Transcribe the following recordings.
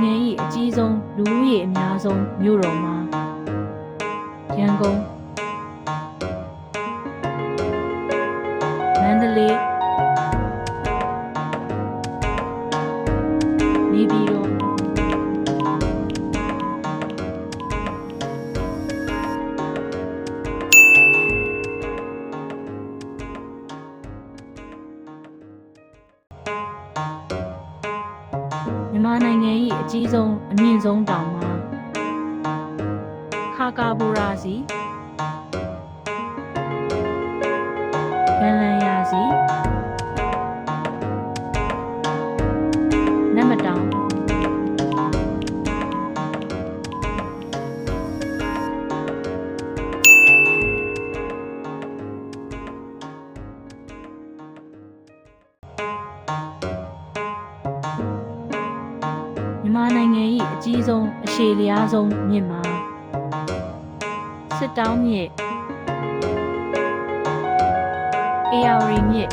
နိုင်ငံ၏အကြီးဆုံးလူဦးရေအများဆုံးမြို့တော်မှာရန်ကုန်မန္တလေးနေပြည်တော်မြန်မာနိုင်ငံ၏အကြီးဆုံးအမြင့်ဆုံးတောင်မှာခါကာဘူရာစီဂန်လန်ယာစီနမတောင်မြန်မာနိုင်ငံ၏အကြီးဆုံးအရှည်လျားဆုံးမြစ်မှာစစ်တောင်းမြစ်ဧရာဝတီမြစ်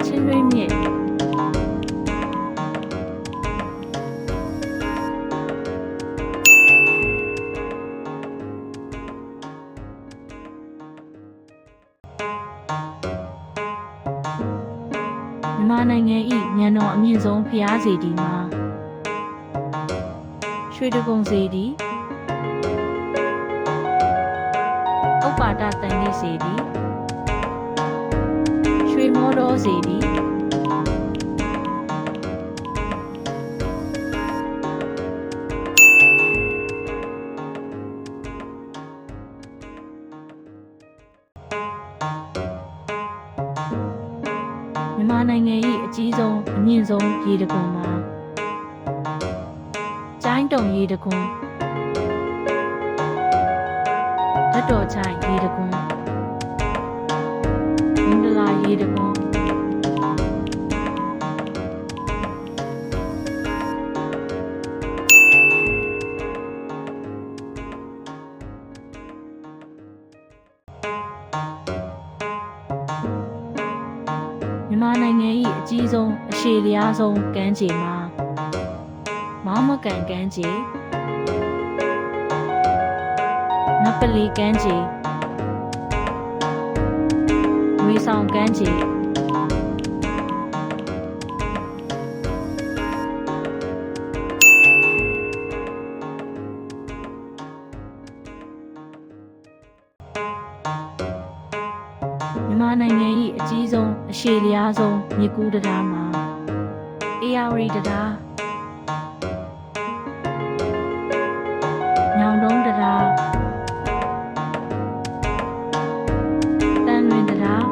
ချင်းတွင်းမြစ်မြန်မာနိုင်ငံ၏ဉာဏ်တော်အမြင့်ဆုံးဘုရားစေတီမှာရွှေတကုံစေတီဥပ္ပါဒတန်တိစေတီရွှေမောတော်စေတီမြန်မာနိုင်ငံ၏အကြီးဆုံးအမြင့်ဆုံးရေတံခွန်မှာကျိုင်းတုံရေတံခွန်ဓာတ်တော်ချိုင်ရေတံခွန်မန္တလာရေတံခွန်မြန်မာနိုင်ငံ၏အကြီးဆုံးအရှည်လျားဆုံးကမ်းခြေမှာမောင်းမကန်ကမ်းခြေနပလီကမ်းခြေဝေဆောင်ကမ်းခြေမြန်မာနိုင်ငံ၏အကြီးဆုံးအရှည်လျားဆုံးမြစ်ကူးတံတားမှာဧရာဝတီတံတားညောင်တုံးတံတားတန်လွင်တံတား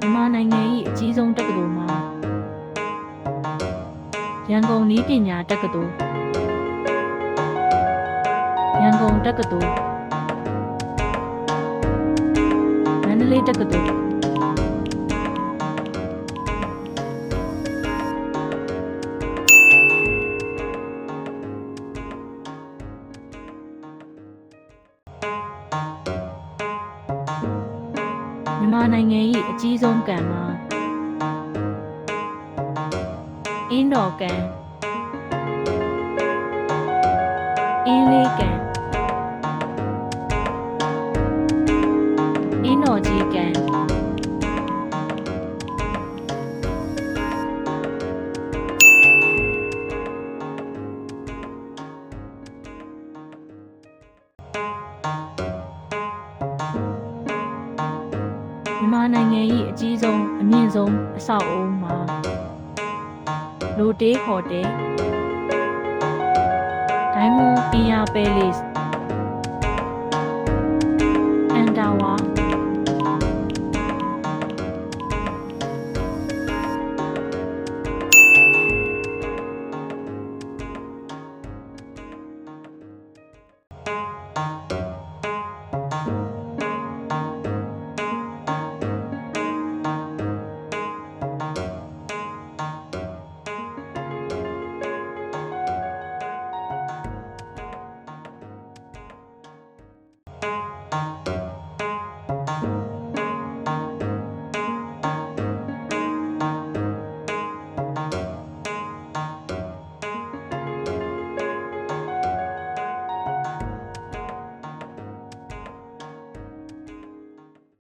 မြန်မာနိုင်ငံ၏အကြီးဆုံးတက္ကသိုလ်မှာရန်ကုန်နည်းပညာတက္ကသိုလ်ရန်ကုန်တက္ကသိုလ်မန္တလေးတက္ကသိုလ်မြန်မာနိုင်ငံ၏အကြီးဆုံးကန်မှာအင်းတော်ကန်အင်းလေးကန်အင်းတော်ကြီးကန်မြန်မာနိုင်ငံ၏အကြီးဆုံးအမြင့်ဆုံးအဆောက်အအုံမှာလိုတေးဟိုတယ်ဒိုင်းမွန်ပီယာပဲလစ်အန်တာဝါ